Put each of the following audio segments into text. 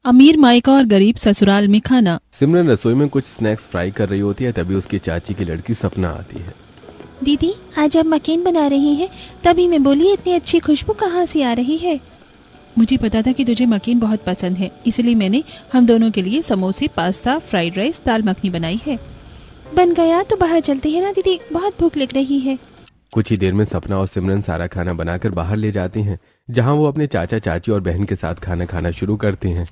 अमीर मायका और गरीब ससुराल में खाना। सिमरन रसोई में कुछ स्नैक्स फ्राई कर रही होती है, तभी उसकी चाची की लड़की सपना आती है। दीदी, आज आप मकीन बना रही हैं, तभी मैं बोली इतनी अच्छी खुशबू कहाँ से आ रही है। मुझे पता था कि तुझे मकीन बहुत पसंद है, इसलिए मैंने हम दोनों के लिए समोसे, पास्ता, फ्राइड राइस, दाल मखनी बनाई है। बन गया तो बाहर चलते हैं ना दीदी, बहुत भूख लग रही है। कुछ ही देर में सपना और सिमरन सारा खाना बनाकर बाहर ले जाती हैं, जहां वो अपने चाचा चाची और बहन के साथ खाना खाना शुरू करती हैं।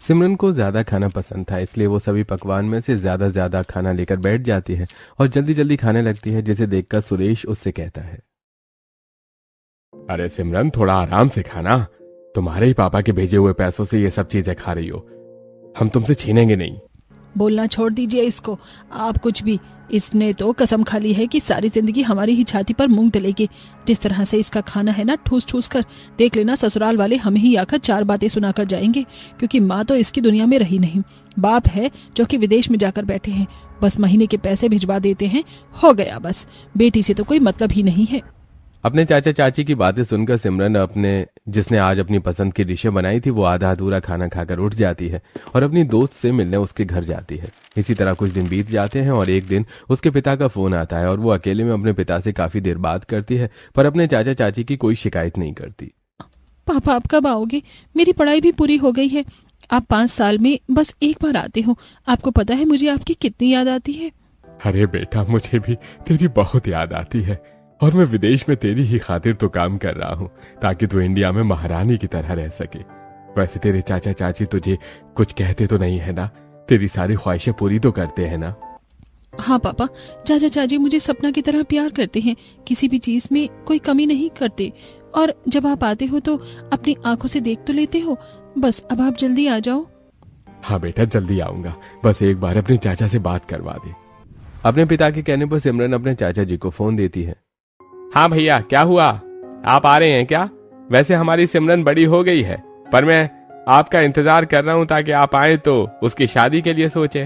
सिमरन को ज्यादा खाना पसंद था, इसलिए वो सभी पकवान में से ज्यादा खाना लेकर बैठ जाती है और जल्दी जल्दी खाने लगती है, जिसे देखकर सुरेश उससे कहता है, अरे सिमरन, थोड़ा आराम से खाना। तुम्हारे ही पापा के भेजे हुए पैसों से ये सब चीजें खा रही हो, हम तुमसे छीनेंगे नहीं। बोलना छोड़ दीजिए इसको, आप कुछ भी। इसने तो कसम खा ली है कि सारी जिंदगी हमारी ही छाती पर मूंग तलेगी। जिस तरह से इसका खाना है ना, ठूस ठूस कर, देख लेना ससुराल वाले हमें ही आकर 4 बातें सुनाकर जाएंगे, क्योंकि माँ तो इसकी दुनिया में रही नहीं। बाप है जो कि विदेश में जाकर बैठे हैं, बस महीने के पैसे भिजवा देते हैं, हो गया बस। बेटी से तो कोई मतलब ही नहीं है। अपने चाचा चाची की बातें सुनकर सिमरन जिसने आज अपनी पसंद की डिशें बनाई थी, वो आधा अधूरा खाना खाकर उठ जाती है और अपनी दोस्त से मिलने उसके घर जाती है। इसी तरह कुछ दिन बीत जाते हैं और एक दिन उसके पिता का फोन आता है और वो अकेले में अपने पिता से काफी देर बात करती है, पर अपने चाचा चाची की कोई शिकायत नहीं करती। पापा, आप कब आओगे? मेरी पढ़ाई भी पूरी हो गई है। आप 5 साल में बस एक बार आते हो। आपको पता है मुझे आपकी कितनी याद आती है। अरे बेटा, मुझे भी तेरी बहुत याद आती है और मैं विदेश में तेरी ही खातिर तो काम कर रहा हूँ, ताकि तू इंडिया में महारानी की तरह रह सके। वैसे तेरे चाचा चाची तुझे कुछ कहते तो नहीं है ना? तेरी सारी ख्वाहिशें पूरी तो करते हैं ना? हाँ पापा, चाचा चाची मुझे सपना की तरह प्यार करते हैं, किसी भी चीज में कोई कमी नहीं करते। और जब आप आते हो तो अपनी आंखों से देख तो लेते हो। बस अब आप जल्दी आ जाओ। हाँ बेटा, जल्दी आऊंगा, बस एक बार अपने चाचा से बात करवा दे। अपने पिता के कहने पर सिमरन अपने चाचा जी को फोन देती है। हाँ भैया, क्या हुआ? आप आ रहे हैं क्या? वैसे हमारी सिमरन बड़ी हो गई है, पर मैं आपका इंतजार कर रहा हूं ताकि आप आए तो उसकी शादी के लिए सोचे।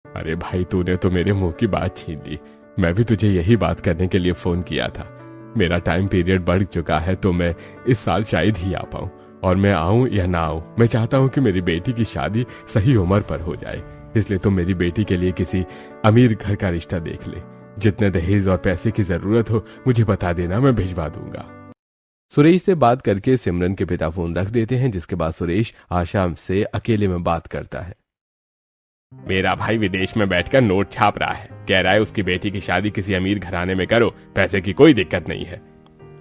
अरे भाई, तूने तो मेरे मुंह की बात छीन ली। मैं भी तुझे यही बात करने के लिए फोन किया था। मेरा टाइम पीरियड बढ़ चुका है, तो मैं इस साल शायद ही आ पाऊं, और मैं आऊं या ना आऊं, मैं चाहता हूं कि मेरी बेटी की शादी सही उम्र पर हो जाए। इसलिए तुम मेरी बेटी के लिए किसी अमीर घर का रिश्ता देख ले। जितने दहेज और पैसे की जरूरत हो मुझे बता देना, मैं भिजवा दूंगा। सुरेश से बात करके सिमरन के पिता फोन रख देते हैं, जिसके बाद सुरेश आशा से अकेले में बात करता है। मेरा भाई विदेश में बैठकर नोट छाप रहा है, कह रहा है उसकी बेटी की शादी किसी अमीर घराने में करो, पैसे की कोई दिक्कत नहीं है,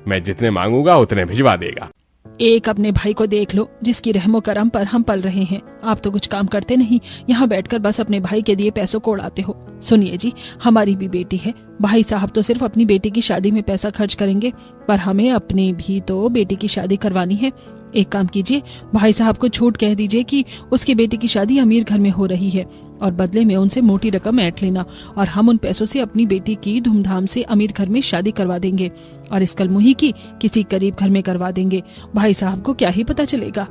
मैं जितने मांगूंगा उतने भिजवा देगा। एक अपने भाई को देख लो, जिसकी रहमो करम पर हम पल रहे हैं। आप तो कुछ काम करते नहीं, यहाँ बैठकर बस अपने भाई के दिए पैसों को उड़ाते हो। सुनिए जी, हमारी भी बेटी है। भाई साहब तो सिर्फ अपनी बेटी की शादी में पैसा खर्च करेंगे, पर हमें अपनी भी तो बेटी की शादी करवानी है। एक काम कीजिए, भाई साहब को छूट कह दीजिए कि उसकी बेटी की शादी अमीर घर में हो रही है, और बदले में उनसे मोटी रकम ऐंठ लेना, और हम उन पैसों से अपनी बेटी की धूमधाम से अमीर घर में शादी करवा देंगे, और इस कलमुही की किसी गरीब घर में करवा देंगे। भाई साहब को क्या ही पता चलेगा।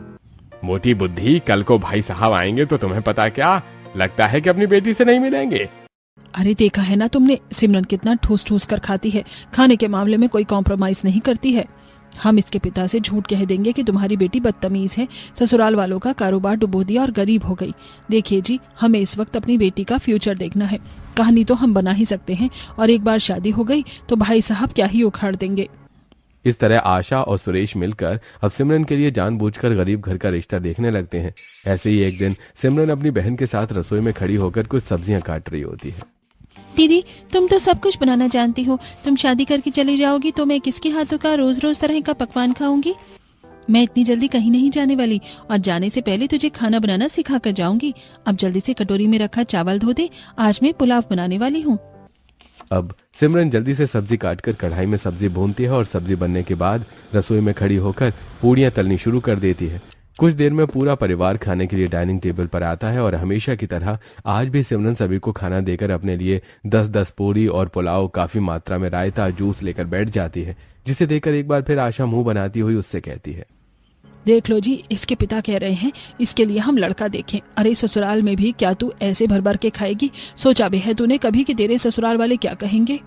मोटी बुद्धि, कल को भाई साहब आएंगे तो तुम्हें पता क्या लगता है कि अपनी बेटी से नहीं मिलेंगे? अरे देखा है ना तुमने, सिमरन कितना ठूस ठूस कर खाती है, खाने के मामले में कोई कॉम्प्रोमाइज नहीं करती है। हम इसके पिता से झूठ कह देंगे कि तुम्हारी बेटी बदतमीज है, ससुराल वालों का कारोबार डुबो दिया और गरीब हो गई। देखिए जी, हमें इस वक्त अपनी बेटी का फ्यूचर देखना है। कहानी तो हम बना ही सकते हैं, और एक बार शादी हो गई तो भाई साहब क्या ही उखाड़ देंगे। इस तरह आशा और सुरेश मिलकर अब सिमरन के लिए जानबूझकर गरीब घर का रिश्ता देखने लगते हैं। ऐसे ही एक दिन सिमरन अपनी बहन के साथ रसोई में खड़ी होकर कुछ सब्जियां काट रही होती है। दीदी, तुम तो सब कुछ बनाना जानती हो, तुम शादी करके चली जाओगी तो मैं किसके हाथों का रोज रोज तरह का पकवान खाऊंगी? मैं इतनी जल्दी कहीं नहीं जाने वाली, और जाने से पहले तुझे खाना बनाना सिखा कर जाऊंगी। अब जल्दी से कटोरी में रखा चावल धो दे, आज मैं पुलाव बनाने वाली हूँ। अब सिमरन जल्दी से सब्जी काटकर कढ़ाई में सब्जी भूनती है और सब्जी बनने के बाद रसोई में खड़ी होकर पूड़ियां तलनी शुरू कर देती है। कुछ देर में पूरा परिवार खाने के लिए डाइनिंग टेबल पर आता है और हमेशा की तरह आज भी सिमरन सभी को खाना देकर अपने लिए 10-10 पूरी और पुलाव, काफी मात्रा में रायता, जूस लेकर बैठ जाती है, जिसे देखकर एक बार फिर आशा मुंह बनाती हुई उससे कहती है, देख लो जी, इसके पिता कह रहे हैं इसके लिए हम लड़का देखें। अरे ससुराल में भी क्या तू ऐसे भर भर के खाएगी? सोचा भी है तूने कभी कि तेरे ससुराल वाले क्या कहेंगे?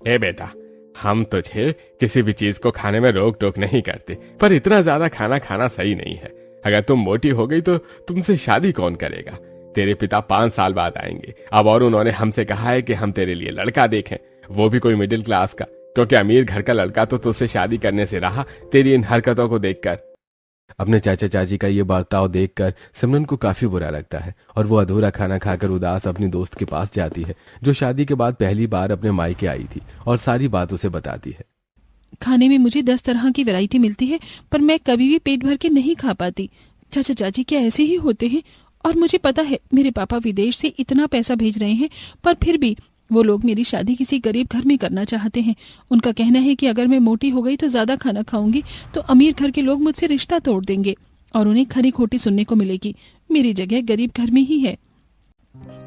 ए बेटा, हम तुझे किसी भी चीज को खाने में रोक टोक नहीं करते, पर इतना ज्यादा खाना खाना सही नहीं है। अगर तुम मोटी हो गई तो तुमसे शादी कौन करेगा? तेरे पिता 5 साल बाद आएंगे अब, और उन्होंने हमसे कहा है कि हम तेरे लिए लड़का देखें, वो भी कोई मिडिल क्लास का, क्योंकि अमीर घर का लड़का तो तुझसे शादी करने से रहा तेरी इन हरकतों को देखकर। अपने चाचा चाची का ये बर्ताव देखकर सिमरन को काफी बुरा लगता है और वो अधूरा खाना खाकर उदास अपनी दोस्त के पास जाती है, जो शादी के बाद पहली बार अपने मायके आई थी, और सारी बात उसे बताती है। खाने में मुझे 10 तरह की वैरायटी मिलती है, पर मैं कभी भी पेट भर के नहीं खा पाती। चाचा चाची क्या ऐसे ही होते हैं? और मुझे पता है मेरे पापा विदेश से इतना पैसा भेज रहे हैं, पर फिर भी वो लोग मेरी शादी किसी गरीब घर में करना चाहते हैं। उनका कहना है कि अगर मैं मोटी हो गई तो ज्यादा खाना खाऊंगी तो अमीर घर के लोग मुझसे रिश्ता तोड़ देंगे और उन्हें खरी खोटी सुनने को मिलेगी। मेरी जगह गरीब घर में ही है।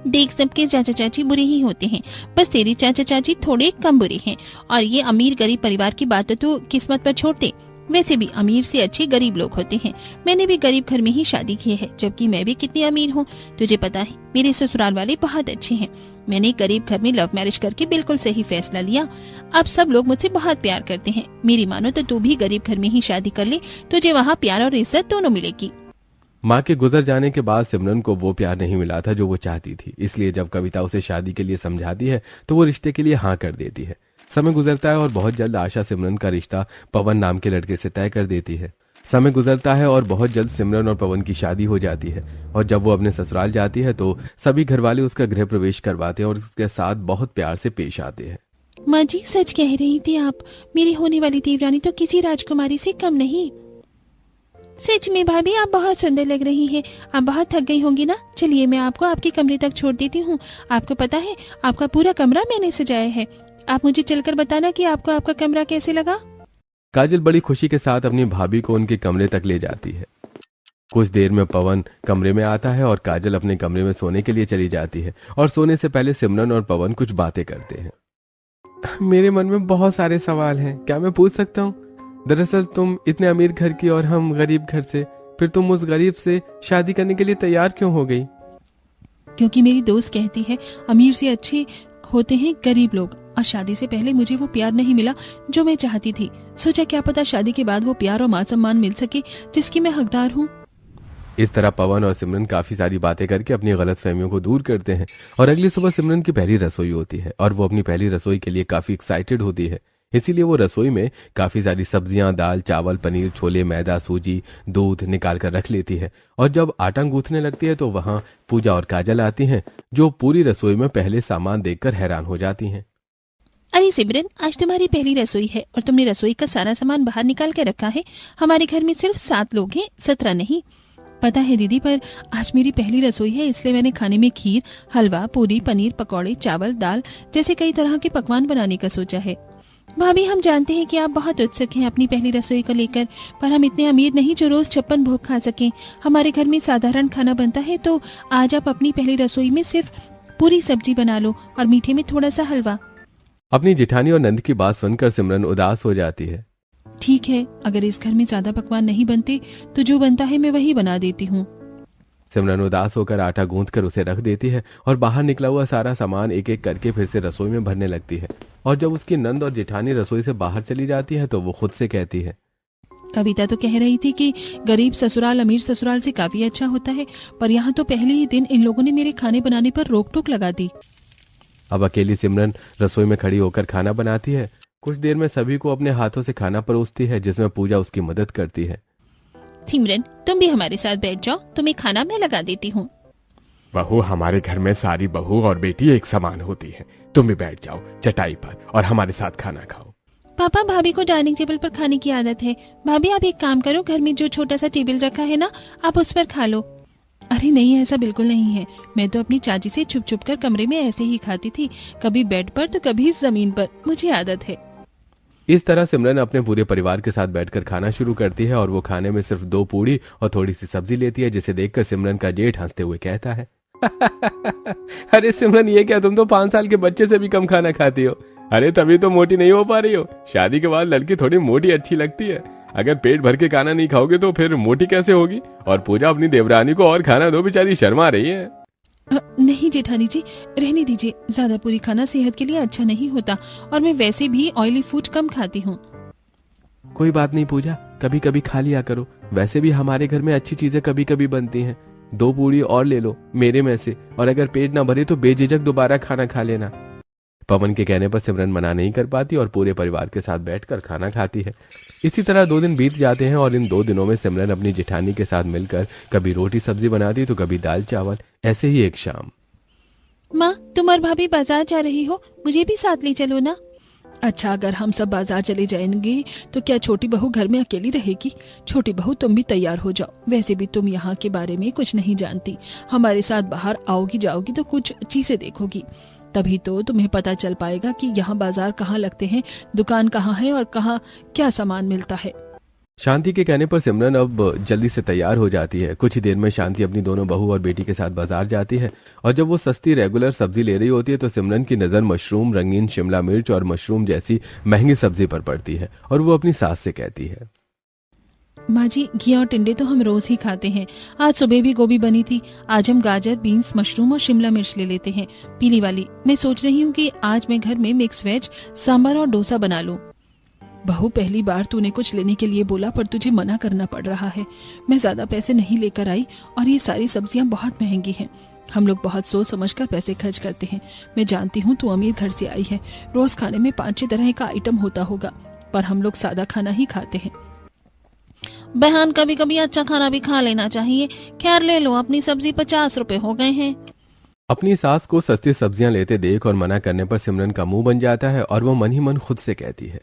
देख, सबके चाचा चाची बुरे ही होते हैं, बस तेरे चाचा चाची थोड़े कम बुरे हैं। और ये अमीर गरीब परिवार की बात तो किस्मत पर छोड़ दे, वैसे भी अमीर से अच्छे गरीब लोग होते हैं। मैंने भी गरीब घर में ही शादी की है, जबकि मैं भी कितनी अमीर हूँ। तुझे पता है मेरे ससुराल वाले बहुत अच्छे हैं। मैंने गरीब घर में लव मैरिज करके बिल्कुल सही फैसला लिया। अब सब लोग मुझसे बहुत प्यार करते हैं। मेरी मानो तो तू भी गरीब घर में ही शादी कर ले, तुझे वहाँ प्यार और इज्जत दोनों मिलेगी। माँ के गुजर जाने के बाद सिमरन को वो प्यार नहीं मिला था जो वो चाहती थी, इसलिए जब कविता उसे शादी के लिए समझाती है तो वो रिश्ते के लिए हाँ कर देती है। समय गुजरता है और बहुत जल्द आशा सिमरन का रिश्ता पवन नाम के लड़के से तय कर देती है। समय गुजरता है और बहुत जल्द सिमरन और पवन की शादी हो जाती है, और जब वो अपने ससुराल जाती है तो सभी घर वाले उसका गृह प्रवेश करवाते हैं और उसके साथ बहुत प्यार से पेश आते हैं। माँ जी, सच कह रही थी आप, मेरी होने वाली देवरानी तो किसी राजकुमारी से कम नहीं। सच में भाभी, आप बहुत सुंदर लग रही हैं। आप बहुत थक गई होंगी ना। चलिए मैं आपको आपके कमरे तक छोड़ देती हूँ। आपको पता है आपका पूरा कमरा मैंने सजाया है। आप मुझे चलकर बताना कि आपको आपका कमरा कैसे लगा। काजल बड़ी खुशी के साथ अपनी भाभी को उनके कमरे तक ले जाती है। कुछ देर में पवन कमरे में आता है और काजल अपने कमरे में सोने के लिए चली जाती है, और सोने से पहले सिमरन और पवन कुछ बातें करते हैं। मेरे मन में बहुत सारे सवाल हैं, क्या मैं पूछ सकता हूँ? दरअसल तुम इतने अमीर घर की और हम गरीब घर से, फिर तुम उस गरीब से शादी करने के लिए तैयार क्यों हो गई? क्योंकि मेरी दोस्त कहती है अमीर से अच्छे होते हैं गरीब लोग, और शादी से पहले मुझे वो प्यार नहीं मिला जो मैं चाहती थी। सोचा क्या पता शादी के बाद वो प्यार और मान सम्मान मिल सके जिसकी मैं हकदार हूँ। इस तरह पवन और सिमरन काफी सारी बातें करके अपनी गलतफहमियों को दूर करते हैं, और अगली सुबह सिमरन की पहली रसोई होती है और वो अपनी पहली रसोई के लिए काफी एक्साइटेड होती है। इसीलिए वो रसोई में काफी सारी सब्जियां, दाल, चावल, पनीर, छोले, मैदा, सूजी, दूध निकाल कर रख लेती है, और जब आटा गूंथने लगती है तो वहां पूजा और काजल आती हैं, जो पूरी रसोई में पहले सामान देखकर हैरान हो जाती हैं। अरे सिमरन, आज तुम्हारी पहली रसोई है और तुमने रसोई का सारा सामान बाहर निकाल के रखा है। हमारे घर में सिर्फ 7 लोग हैं, 17 नहीं। पता है दीदी, पर आज मेरी पहली रसोई है, इसलिए मैंने खाने में खीर, हलवा, पूरी, पनीर, पकौड़े, चावल, दाल जैसे कई तरह के पकवान बनाने का सोचा है। भाभी, हम जानते हैं कि आप बहुत उत्सुक हैं अपनी पहली रसोई को लेकर, पर हम इतने अमीर नहीं जो रोज 56 भोग खा सकें। हमारे घर में साधारण खाना बनता है, तो आज आप अपनी पहली रसोई में सिर्फ पूरी सब्जी बना लो और मीठे में थोड़ा सा हलवा। अपनी जेठानी और नंद की बात सुनकर सिमरन उदास हो जाती है। ठीक है, अगर इस घर में ज्यादा पकवान नहीं बनते तो जो बनता है मैं वही बना देती हूँ। सिमरन उदास होकर आटा गूंथकर उसे रख देती है और बाहर निकला हुआ सारा सामान एक एक करके फिर से रसोई में भरने लगती है। और जब उसकी नंद और जेठानी रसोई से बाहर चली जाती है तो वो खुद से कहती है, कविता तो कह रही थी कि गरीब ससुराल अमीर ससुराल से काफी अच्छा होता है, पर यहाँ तो पहले ही दिन इन लोगों ने मेरे खाने बनाने पर रोक टोक लगा दी। अब अकेली सिमरन रसोई में खड़ी होकर खाना बनाती है। कुछ देर में सभी को अपने हाथों से खाना परोसती है, जिसमें पूजा उसकी मदद करती है। सिमरन, तुम भी हमारे साथ बैठ जाओ, तुम्हें खाना मैं लगा देती हूँ। बहू, हमारे घर में सारी बहू और बेटी एक समान होती है। तुम भी बैठ जाओ चटाई पर और हमारे साथ खाना खाओ। पापा, भाभी को डाइनिंग टेबल पर खाने की आदत है। भाभी, आप एक काम करो, घर में जो छोटा सा टेबल रखा है ना, आप उस पर खा लो। अरे नहीं, ऐसा बिल्कुल नहीं है। मैं तो अपनी चाची से छुप छुप कर कमरे में ऐसे ही खाती थी, कभी बेड पर तो कभी जमीन पर, मुझे आदत है। इस तरह सिमरन अपने पूरे परिवार के साथ बैठकर खाना शुरू करती है और वो खाने में सिर्फ 2 पूड़ी और थोड़ी सी सब्जी लेती है, जिसे देखकर सिमरन का जेठ हंसते हुए कहता है, अरे सिमरन, ये क्या, तुम तो 5 साल के बच्चे से भी कम खाना खाती हो। अरे तभी तो मोटी नहीं हो पा रही हो। शादी के बाद लड़की थोड़ी मोटी अच्छी लगती है। अगर पेट भर के खाना नहीं खाओगे तो फिर मोटी कैसे होगी? और पूजा, अपनी देवरानी को और खाना दो, बेचारी शर्मा रही है। नहीं जेठानी जी, रहने दीजिए। ज्यादा पूरी खाना सेहत के लिए अच्छा नहीं होता, और मैं वैसे भी ऑयली फूड कम खाती हूँ। कोई बात नहीं पूजा, कभी कभी खा लिया करो। वैसे भी हमारे घर में अच्छी चीजें कभी कभी बनती हैं। 2 पूड़ी और ले लो मेरे में से, और अगर पेट ना भरे तो बेझिझक दोबारा खाना खा लेना। पवन के कहने पर सिमरन मना नहीं कर पाती और पूरे परिवार के साथ बैठकर खाना खाती है। इसी तरह 2 दिन बीत जाते हैं और इन 2 दिनों में सिमरन अपनी जेठानी के साथ मिलकर कभी रोटी सब्जी बनाती तो कभी दाल चावल। ऐसे ही एक शाम, माँ तुम और भाभी बाजार जा रही हो, मुझे भी साथ ले चलो ना। अच्छा, अगर हम सब बाजार चले जाएंगे तो क्या छोटी बहू घर में अकेली रहेगी? छोटी बहू तुम भी तैयार हो जाओ। वैसे भी तुम यहाँ के बारे में कुछ नहीं जानती। हमारे साथ बाहर आओगी जाओगी तो कुछ चीजें देखोगी, तभी तो तुम्हें पता चल पाएगा कि यहाँ बाजार कहाँ लगते हैं, दुकान कहाँ है और कहाँ क्या सामान मिलता है। शांति के कहने पर सिमरन अब जल्दी से तैयार हो जाती है। कुछ ही देर में शांति अपनी दोनों बहू और बेटी के साथ बाजार जाती है और जब वो सस्ती रेगुलर सब्जी ले रही होती है तो सिमरन की नजर मशरूम, रंगीन शिमला मिर्च और मशरूम जैसी महंगी सब्जी पर पड़ती है और वो अपनी सास से कहती है, माँ जी घी और टिंडे तो हम रोज ही खाते हैं। आज सुबह भी गोभी बनी थी, आज हम गाजर, बीन्स, मशरूम और शिमला मिर्च ले लेते हैं, पीली वाली। मैं सोच रही हूँ कि आज मैं घर में मिक्स वेज, सांभर और डोसा बना लूँ। बहू, पहली बार तूने कुछ लेने के लिए बोला पर तुझे मना करना पड़ रहा है। मैं ज्यादा पैसे नहीं लेकर आई और ये सारी सब्जियां बहुत महंगी हैं। हम लोग बहुत सोच समझकर पैसे खर्च करते हैं। मैं जानती हूँ तू अमीर घर से आई है, रोज खाने में 5-6 तरह का आइटम होता होगा, पर हम लोग सादा खाना ही खाते हैं। बहन कभी कभी अच्छा खाना भी खा लेना चाहिए। खैर ले लो, अपनी सब्जी 50 रुपए हो गए हैं। अपनी सास को सस्ती सब्जियां लेते देख और मना करने पर सिमरन का मुंह बन जाता है और वो मन ही मन खुद से कहती है,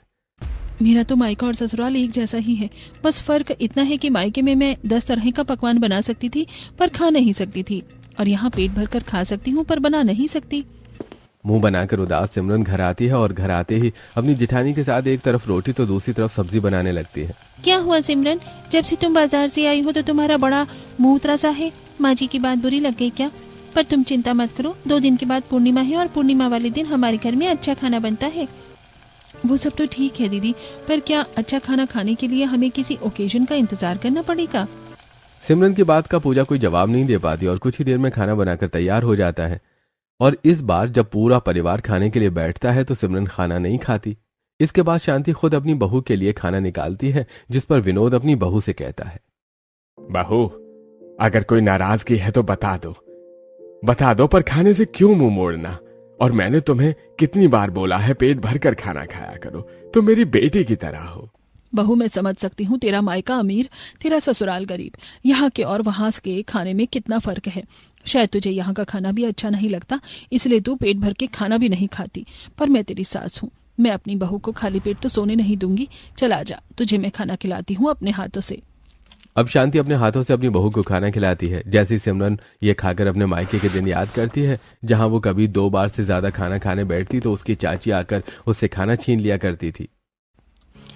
मेरा तो मायका और ससुराल एक जैसा ही है, बस फर्क इतना है कि मायके में मैं 10 तरह का पकवान बना सकती थी पर खा नहीं सकती थी, और यहाँ पेट भर कर खा सकती हूँ पर बना नहीं सकती। मुंह बनाकर उदास सिमरन घर आती है और घर आते ही अपनी जेठानी के साथ एक तरफ रोटी तो दूसरी तरफ सब्जी बनाने लगती है। क्या हुआ सिमरन, जब से तुम बाजार से आई हो तो तुम्हारा बड़ा मुंह उतरा सा है। माँ जी की बात बुरी लग गई क्या? पर तुम चिंता मत करो, 2 दिन के बाद पूर्णिमा है और पूर्णिमा वाले दिन हमारे घर में अच्छा खाना बनता है। वो सब तो ठीक है दीदी, पर क्या अच्छा खाना खाने के लिए हमें किसी ओकेजन का इंतजार करना पड़ेगा? सिमरन की बात का पूजा कोई जवाब नहीं दे पाती और कुछ ही देर में खाना बनाकर तैयार हो जाता है। और इस बार जब पूरा परिवार खाने के लिए बैठता है तो सिमरन खाना नहीं खाती। इसके बाद शांति खुद अपनी बहू के लिए खाना निकालती है, जिस पर विनोद अपनी बहू से कहता है, बहू अगर कोई नाराजगी है तो बता दो, पर खाने से क्यों मुंह मोड़ना? और मैंने तुम्हें कितनी बार बोला है पेट भर कर खाना खाया करो, तुम मेरी बेटी की तरह हो। बहू, मैं समझ सकती हूँ तेरा मायका अमीर, तेरा ससुराल गरीब। यहाँ के और वहाँ के खाने में कितना फर्क है। शायद तुझे यहाँ का खाना भी अच्छा नहीं लगता, इसलिए तू पेट भर के खाना भी नहीं खाती, पर मैं तेरी सास हूँ, मैं अपनी बहू को खाली पेट तो सोने नहीं दूंगी। चल आजा, तुझे मैं खाना खिलाती हूँ अपने हाथों से। अब शांति अपने हाथों से अपनी बहू को खाना खिलाती है। जैसे ही सिमरन ये खाकर अपने मायके के दिन याद करती है जहाँ वो कभी 2 बार से ज्यादा खाना खाने बैठती तो उसकी चाची आकर उससे खाना छीन लिया करती थी।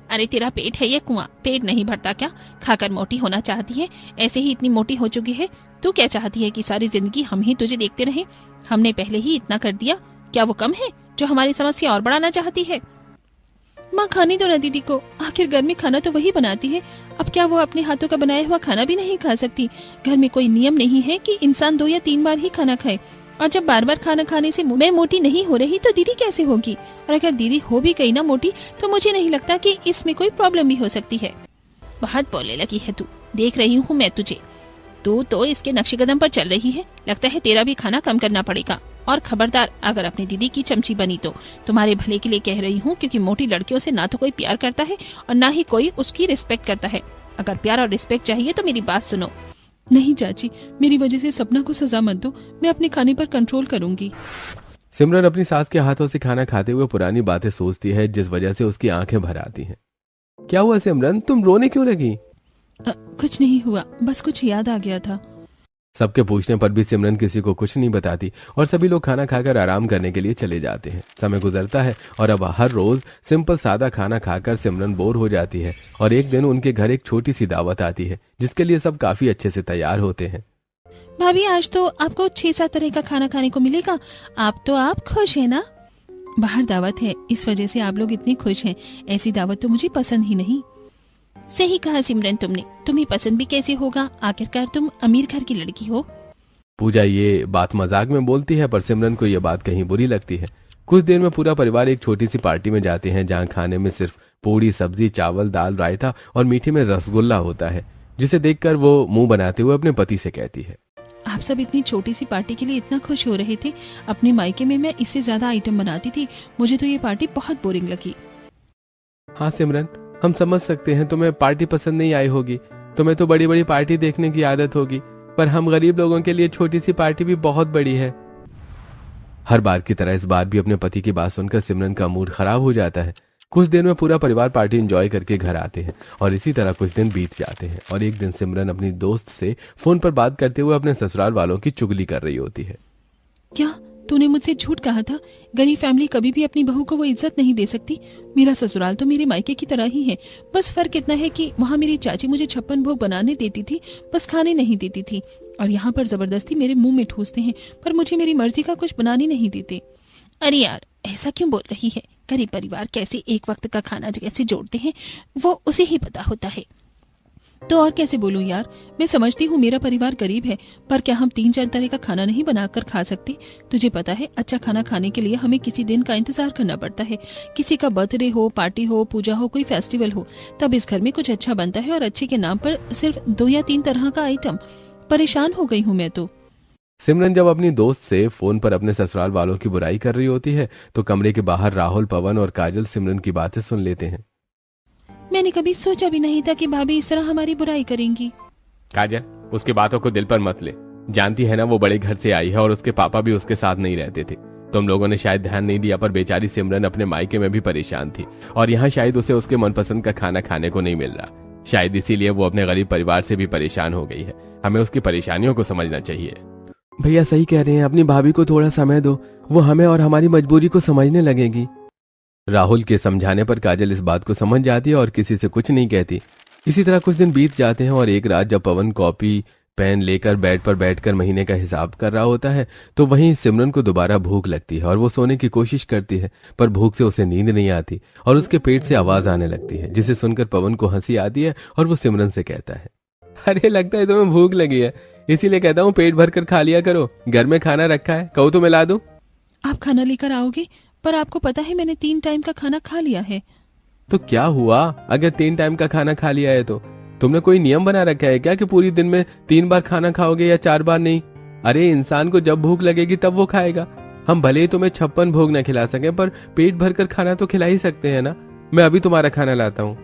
अरे तेरा पेट है ये कुआं, पेट नहीं भरता क्या? खाकर मोटी होना चाहती है? ऐसे ही इतनी मोटी हो चुकी है। तू क्या चाहती है कि सारी जिंदगी हम ही तुझे देखते रहें? हमने पहले ही इतना कर दिया, क्या वो कम है जो हमारी समस्या और बढ़ाना चाहती है? माँ खाने दो ना दीदी को, आखिर घर में खाना तो वही बनाती है। अब क्या वो अपने हाथों का बनाया हुआ खाना भी नहीं खा सकती? घर में कोई नियम नहीं है कि इंसान 2 या 3 बार ही खाना खाए, और जब बार बार खाना खाने से मैं मोटी नहीं हो रही तो दीदी कैसे होगी? और अगर दीदी हो भी गई ना मोटी तो मुझे नहीं लगता कि इसमें कोई प्रॉब्लम भी हो सकती है। बहुत बोलने लगी है तू, देख रही हूँ मैं तुझे। तू तो इसके नक्शे कदम पर चल रही है, लगता है तेरा भी खाना कम करना पड़ेगा। और खबरदार, अगर अपनी दीदी की चमची बनी तो तुम्हारे भले के लिए कह रही हूँ, क्योंकि मोटी लड़कियों से ना तो कोई प्यार करता है और ना ही कोई उसकी रिस्पेक्ट करता है। अगर प्यार और रिस्पेक्ट चाहिए तो मेरी बात सुनो। नहीं चाची, मेरी वजह से सपना को सजा मत दो, मैं अपने खाने पर कंट्रोल करूंगी। सिमरन अपनी सास के हाथों से खाना खाते हुए पुरानी बातें सोचती है, जिस वजह से उसकी आंखें भर आती हैं। क्या हुआ सिमरन, तुम रोने क्यों लगी? कुछ नहीं हुआ, बस कुछ याद आ गया था। सबके पूछने पर भी सिमरन किसी को कुछ नहीं बताती और सभी लोग खाना खाकर आराम करने के लिए चले जाते हैं। समय गुजरता है और अब हर रोज सिंपल सादा खाना खाकर सिमरन बोर हो जाती है और एक दिन उनके घर एक छोटी सी दावत आती है, जिसके लिए सब काफी अच्छे से तैयार होते हैं। भाभी आज तो आपको 6-7 तरह का खाना खाने को मिलेगा, आप खुश है ना? बाहर दावत है, इस वजह से आप लोग इतने खुश हैं। ऐसी दावत तो मुझे पसंद ही नहीं। सही कहा सिमरन तुमने, तुम्हें पसंद भी कैसे होगा, आखिरकार तुम अमीर घर की लड़की हो। पूजा ये बात मजाक में बोलती है, पर सिमरन को ये बात कहीं बुरी लगती है। कुछ देर में पूरा परिवार एक छोटी सी पार्टी में जाते हैं, जहाँ खाने में सिर्फ पूरी, सब्जी, चावल, दाल, रायता और मीठे में रसगुल्ला होता है। जिसे देखकर वो मुंह बनाते हुए अपने पति से कहती है, आप सब इतनी छोटी सी पार्टी के लिए इतना खुश हो रहे थे। अपने मायके में मैं इससे ज्यादा आइटम बनाती थी। मुझे तो ये पार्टी बहुत बोरिंग लगी। हाँ सिमरन, हम समझ सकते हैं तुम्हें पार्टी पसंद नहीं आई होगी। तुम्हें तो बड़ी बड़ी पार्टी देखने की आदत होगी, पर हम गरीब लोगों के लिए छोटी सी पार्टी भी बहुत बड़ी है। हर बार की तरह इस बार भी अपने पति की बात सुनकर सिमरन का मूड खराब हो जाता है। कुछ दिन में पूरा परिवार पार्टी एंजॉय करके घर आते हैं और इसी तरह कुछ दिन बीत जाते हैं। और एक दिन सिमरन अपनी दोस्त से फोन पर बात करते हुए अपने ससुराल वालों की चुगली कर रही होती है। क्या तूने मुझसे झूठ कहा था? गरीब फैमिली कभी भी अपनी बहू को वो इज्जत नहीं दे सकती। मेरा ससुराल तो मेरे मायके की तरह ही है, बस फर्क इतना है कि वहाँ मेरी चाची मुझे 56 भोग बनाने देती थी, बस खाने नहीं देती थी, और यहाँ पर जबरदस्ती मेरे मुंह में ठूसते हैं, पर मुझे मेरी मर्जी का कुछ बनाने नहीं देते। अरे यार, ऐसा क्यों बोल रही है? गरीब परिवार कैसे एक वक्त का खाना कैसे जोड़ते हैं वो उसे ही पता होता है। तो और कैसे बोलूं यार, मैं समझती हूँ मेरा परिवार गरीब है, पर क्या हम 3-4 तरह का खाना नहीं बनाकर खा सकते? तुझे पता है, अच्छा खाना खाने के लिए हमें किसी दिन का इंतजार करना पड़ता है। किसी का बर्थडे हो, पार्टी हो, पूजा हो, कोई फेस्टिवल हो, तब इस घर में कुछ अच्छा बनता है, और अच्छे के नाम पर सिर्फ 2 या 3 तरह का आइटम। परेशान हो गई हूँ मैं तो। सिमरन जब अपनी दोस्त से फोन पर अपने ससुराल वालों की बुराई कर रही होती है तो कमरे के बाहर राहुल, पवन और काजल सिमरन की बातें सुन लेते हैं। मैंने कभी सोचा भी नहीं था कि भाभी इस तरह हमारी बुराई करेंगी। काजल, उसकी बातों को दिल पर मत ले। जानती है ना, वो बड़े घर से आई है और उसके पापा भी उसके साथ नहीं रहते थे। तुम लोगों ने शायद ध्यान नहीं दिया, पर बेचारी सिमरन अपने मायके में भी परेशान थी, और यहाँ शायद उसे उसके मनपसंद का खाना खाने को नहीं मिल रहा। शायद इसीलिए वो अपने गरीब परिवार से भी परेशान हो गई है। हमें उसकी परेशानियों को समझना चाहिए। भैया सही कह रहे हैं, अपनी भाभी को थोड़ा समय दो, वो हमें और हमारी मजबूरी को समझने लगेगी। राहुल के समझाने पर काजल इस बात को समझ जाती है और किसी से कुछ नहीं कहती। इसी तरह कुछ दिन बीत जाते हैं और एक रात जब पवन कॉपी पेन लेकर बेड पर बैठकर महीने का हिसाब कर रहा होता है तो वहीं सिमरन को दोबारा भूख लगती है और वो सोने की कोशिश करती है, पर भूख से उसे नींद नहीं आती और उसके पेट से आवाज आने लगती है, जिसे सुनकर पवन को हंसी आती है और वो सिमरन से कहता है, अरे लगता है तुम्हें भूख लगी है, इसीलिए कहता हूँ पेट भर कर खा लिया करो। घर में खाना रखा है, कहूँ तो मिला दूं? आप खाना लेकर आओगे? पर आपको पता है मैंने 3 टाइम का खाना खा लिया है। तो क्या हुआ अगर 3 टाइम का खाना खा लिया है? तो तुमने कोई नियम बना रखा है क्या कि पूरी दिन में 3 बार खाना खाओगे या 4 बार नहीं? अरे इंसान को जब भूख लगेगी तब वो खाएगा। हम भले ही तुम्हें 56 भोग न खिला सके, पर पेट भर कर खाना तो खिला ही सकते हैं ना। मैं अभी तुम्हारा खाना लाता हूँ।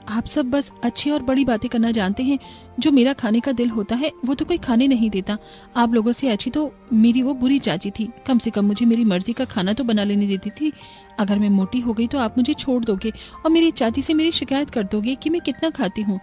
आप सब बस अच्छी और बड़ी बातें करना जानते हैं। जो मेरा खाने का दिल होता है वो तो कोई खाने नहीं देता। आप लोगों से अच्छी तो मेरी वो बुरी चाची थी, कम से कम मुझे मेरी मर्जी का खाना तो बना लेने देती थी। अगर मैं मोटी हो गई तो आप मुझे छोड़ दोगे और मेरी चाची से मेरी शिकायत कर दोगे कि मैं कितना खाती हूँ।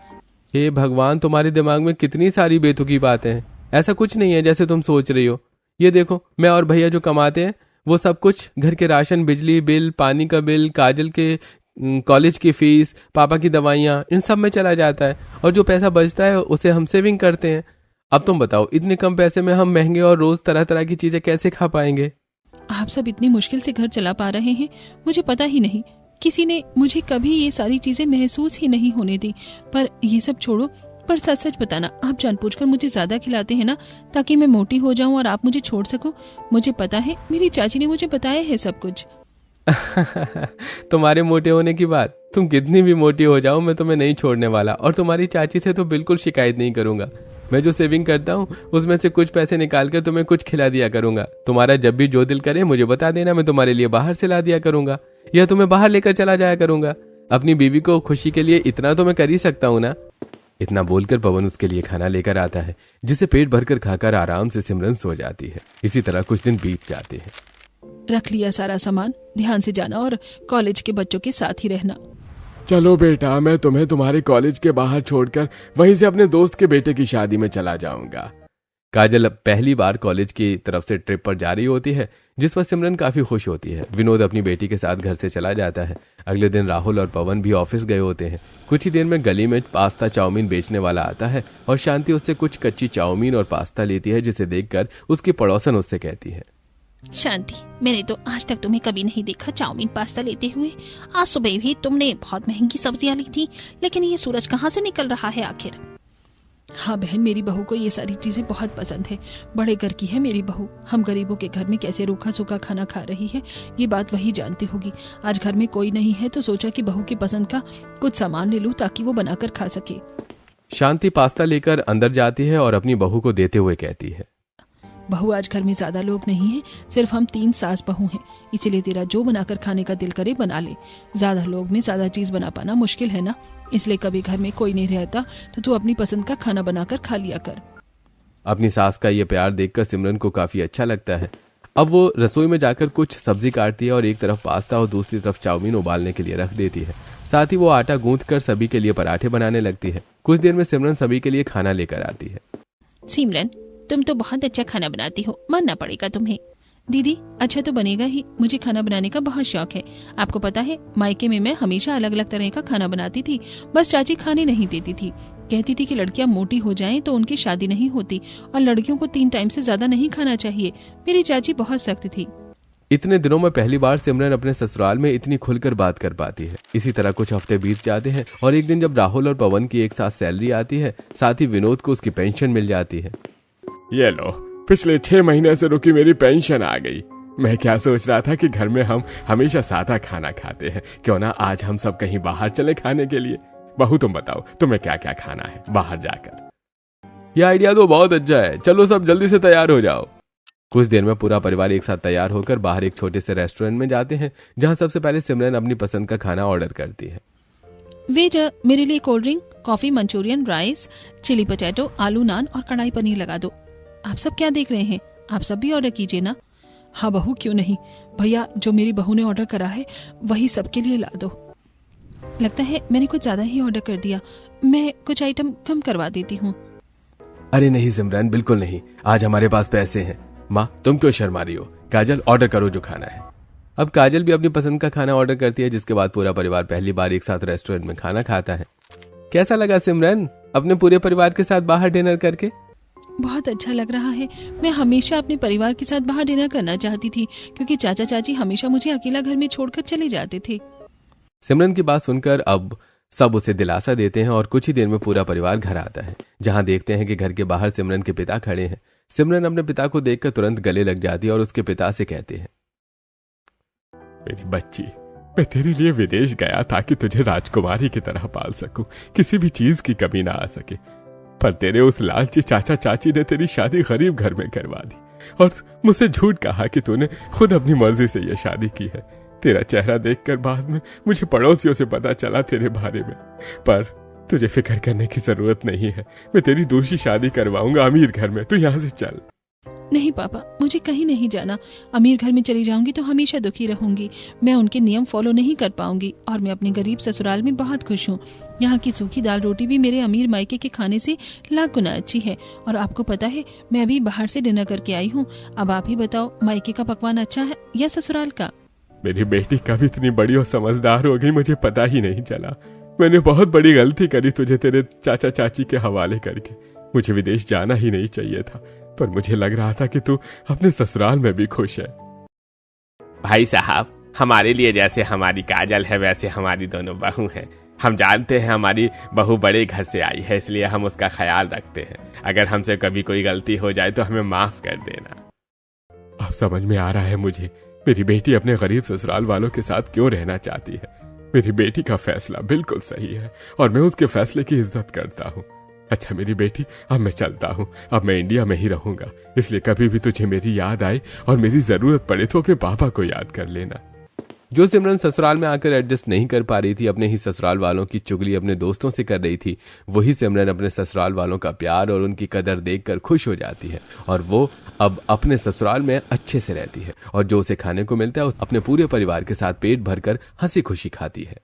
हे भगवान, तुम्हारे दिमाग में कितनी सारी बेतुकी बातें हैं। ऐसा कुछ नहीं है जैसे तुम सोच रही हो। ये देखो, मैं और भैया जो कमाते हैं वो सब कुछ घर के राशन, बिजली बिल, पानी का बिल, काजल के कॉलेज की फीस, पापा की दवाइयाँ, इन सब में चला जाता है, और जो पैसा बचता है उसे हम सेविंग करते हैं। अब तुम बताओ, इतने कम पैसे में हम महंगे और रोज तरह तरह की चीजें कैसे खा पाएंगे? आप सब इतनी मुश्किल से घर चला पा रहे हैं, मुझे पता ही नहीं। किसी ने मुझे कभी ये सारी चीजें महसूस ही नहीं होने दी। पर ये सब छोड़ो, पर सच सच बताना, आप जानबूझकर मुझे ज्यादा खिलाते हैं ना, ताकि मैं मोटी हो जाऊं और आप मुझे छोड़ सको? मुझे पता है, मेरी चाची ने मुझे बताया है सब कुछ। तुम्हारे मोटे होने की बात, तुम कितनी भी मोटी हो जाओ मैं तुम्हें नहीं छोड़ने वाला, और तुम्हारी चाची से तो बिल्कुल शिकायत नहीं करूंगा। मैं जो सेविंग करता हूँ उसमें से कुछ पैसे निकाल कर तुम्हें कुछ खिला दिया करूंगा। तुम्हारा जब भी जो दिल करे मुझे बता देना, मैं तुम्हारे लिए बाहर से ला दिया करूंगा या तुम्हें बाहर लेकर चला जाया करूंगा। अपनी बीवी को खुशी के लिए इतना तो मैं कर ही सकता हूँ ना। इतना बोलकर पवन उसके लिए खाना लेकर आता है, जिसे पेट भरकर खाकर आराम से सिमरन सो जाती है। इसी तरह कुछ दिन बीत जाते हैं। रख लिया सारा सामान, ध्यान से जाना और कॉलेज के बच्चों के साथ ही रहना। चलो बेटा, मैं तुम्हें तुम्हारे कॉलेज के बाहर छोड़कर वहीं से अपने दोस्त के बेटे की शादी में चला जाऊंगा। काजल पहली बार कॉलेज की तरफ से ट्रिप पर जा रही होती है, जिस पर सिमरन काफी खुश होती है। विनोद अपनी बेटी के साथ घर से चला जाता है। अगले दिन राहुल और पवन भी ऑफिस गए होते हैं। कुछ ही देर में गली में पास्ता चाउमीन बेचने वाला आता है और शांति उससे कुछ कच्ची चाउमीन और पास्ता लेती है, जिसे देखकर उसकी पड़ोसन उससे कहती है, शांति, मैंने तो आज तक तुम्हें कभी नहीं देखा चाउमीन पास्ता लेते हुए। आज सुबह भी तुमने बहुत महंगी सब्जियां ली थी, लेकिन ये सूरज कहाँ से निकल रहा है आखिर? हाँ बहन, मेरी बहू को ये सारी चीजें बहुत पसंद है। बड़े घर की है मेरी बहू। हम गरीबों के घर में कैसे रूखा सूखा खाना खा रही है ये बात वही जानती होगी। आज घर में कोई नहीं है तो सोचा कि बहू की पसंद का कुछ सामान ले लूं ताकि वो बनाकर खा सके। शांति पास्ता लेकर अंदर जाती है और अपनी बहू को देते हुए कहती है, बहू आज घर में ज्यादा लोग नहीं हैं, सिर्फ हम 3 सास बहू हैं, इसीलिए तेरा जो बनाकर खाने का दिल करे बना ले। ज्यादा लोग में ज्यादा चीज बना पाना मुश्किल है ना, इसलिए कभी घर में कोई नहीं रहता तो तू अपनी पसंद का खाना बनाकर खा लिया कर। अपनी सास का ये प्यार देखकर सिमरन को काफी अच्छा लगता है। अब वो रसोई में जाकर कुछ सब्जी काटती है और एक तरफ पास्ता और दूसरी तरफ चाउमीन उबालने के लिए रख देती है। साथ ही वो आटा गूंथकर सभी के लिए पराठे बनाने लगती है। कुछ देर में सिमरन सभी के लिए खाना लेकर आती है। सिमरन, तुम तो बहुत अच्छा खाना बनाती हो, मानना पड़ेगा तुम्हें। दीदी अच्छा तो बनेगा ही, मुझे खाना बनाने का बहुत शौक है। आपको पता है मायके में मैं हमेशा अलग अलग तरह का खाना बनाती थी, बस चाची खाने नहीं देती थी। कहती थी कि लड़कियां मोटी हो जाएं तो उनकी शादी नहीं होती और लड़कियों को 3 टाइम से ज्यादा नहीं खाना चाहिए। मेरी चाची बहुत सख्त थी। इतने दिनों में पहली बार सिमरन अपने ससुराल में इतनी खुलकर बात कर पाती है। इसी तरह कुछ हफ्ते बीत जाते हैं और एक दिन जब राहुल और पवन की एक साथ सैलरी आती है, साथ ही विनोद को उसकी पेंशन मिल जाती है। ये लो, पिछले 6 महीने से रुकी मेरी पेंशन आ गई। मैं क्या सोच रहा था कि घर में हम हमेशा सादा खाना खाते हैं, क्यों ना आज हम सब कहीं बाहर चले खाने के लिए। बहू तुम बताओ तुम्हें क्या क्या खाना है बाहर जाकर। यह आइडिया तो बहुत अच्छा है, चलो सब जल्दी से तैयार हो जाओ। कुछ देर में पूरा परिवार एक साथ तैयार होकर बाहर एक छोटे से रेस्टोरेंट में जाते हैं, जहां सबसे पहले सिमरन अपनी पसंद का खाना ऑर्डर करती है। वेज मेरे लिए cold drink, coffee, Manchurian, rice, chilli potato, आलू नान और कढ़ाई पनीर लगा दो। आप सब क्या देख रहे हैं, आप सब भी ऑर्डर कीजिए ना। हाँ बहू, क्यों नहीं। भैया जो मेरी बहू ने ऑर्डर करा है वही सबके लिए ला दो। लगता है मैंने कुछ ज्यादा ही ऑर्डर कर दिया, मैं कुछ आइटम कम करवा देती हूँ। अरे नहीं सिमरन, बिल्कुल नहीं, आज हमारे पास पैसे हैं। माँ तुम क्यों शर्मा रही हो? काजल ऑर्डर करो जो खाना है। अब काजल भी अपनी पसंद का खाना ऑर्डर करती है, जिसके बाद पूरा परिवार पहली बार एक साथ रेस्टोरेंट में खाना खाता है। कैसा लगा सिमरन अपने पूरे परिवार के साथ बाहर डिनर करके? बहुत अच्छा लग रहा है। मैं हमेशा अपने परिवार के साथ बाहर डिनर करना चाहती थी, क्योंकि चाचा चाची हमेशा मुझे अकेला घर में छोड़कर चले जाते थे। सिमरन की बात सुनकर अब सब उसे दिलासा देते हैं और कुछ ही देर में पूरा परिवार घर आता है, जहां देखते हैं कि घर के बाहर सिमरन के पिता खड़े हैं। सिमरन अपने पिता को देखकर तुरंत गले लग जाती है और उसके पिता से कहते हैं, मेरी बच्ची, मैं तेरे लिए विदेश गया ताकि तुझे राजकुमारी की तरह पाल सकूं, किसी भी चीज की कमी ना आ सके। पर तेरे उस लालची चाचा चाची ने तेरी शादी गरीब घर में करवा दी और मुझसे झूठ कहा कि तूने खुद अपनी मर्जी से यह शादी की है। तेरा चेहरा देखकर बाद में मुझे पड़ोसियों से पता चला तेरे बारे में, पर तुझे फिक्र करने की जरूरत नहीं है। मैं तेरी दूसरी शादी करवाऊंगा अमीर घर में, तू यहाँ से चल। नहीं पापा, मुझे कहीं नहीं जाना। अमीर घर में चली जाऊंगी तो हमेशा दुखी रहूंगी। मैं उनके नियम फॉलो नहीं कर पाऊंगी और मैं अपने गरीब ससुराल में बहुत खुश हूँ। यहाँ की सूखी दाल रोटी भी मेरे अमीर मायके के खाने से लाख गुना अच्छी है। और आपको पता है मैं अभी बाहर से डिनर करके आई हूँ। अब आप ही बताओ, मायके का पकवान अच्छा है या ससुराल का? मेरी बेटी कब इतनी बड़ी और समझदार हो गई, मुझे पता ही नहीं चला। मैंने बहुत बड़ी गलती करी तुझे तेरे चाचा चाची के हवाले करके। मुझे विदेश जाना ही नहीं चाहिए था, पर मुझे लग रहा था कि तू अपने ससुराल में भी खुश है। भाई साहब, हमारे लिए जैसे हमारी काजल है वैसे हमारी दोनों बहू हैं। हम जानते हैं हमारी बहू बड़े घर से आई है, इसलिए हम उसका ख्याल रखते हैं। अगर हमसे कभी कोई गलती हो जाए तो हमें माफ कर देना। अब समझ में आ रहा है मुझे, मेरी बेटी अपने गरीब ससुराल वालों के साथ क्यों रहना चाहती है। मेरी बेटी का फैसला बिल्कुल सही है और मैं उसके फैसले की इज्जत करता हूँ। अच्छा मेरी बेटी, अब मैं चलता हूँ। अब मैं इंडिया में ही रहूंगा, इसलिए कभी भी तुझे मेरी याद आए और मेरी जरूरत पड़े तो अपने पापा को याद कर लेना। जो सिमरन ससुराल में आकर एडजस्ट नहीं कर पा रही थी, अपने ही ससुराल वालों की चुगली अपने दोस्तों से कर रही थी, वही सिमरन अपने ससुराल वालों का प्यार और उनकी कदर देखकर खुश हो जाती है और वो अब अपने ससुराल में अच्छे से रहती है और जो उसे खाने को मिलता है अपने पूरे परिवार के साथ पेट भरकर हंसी खुशी खाती है।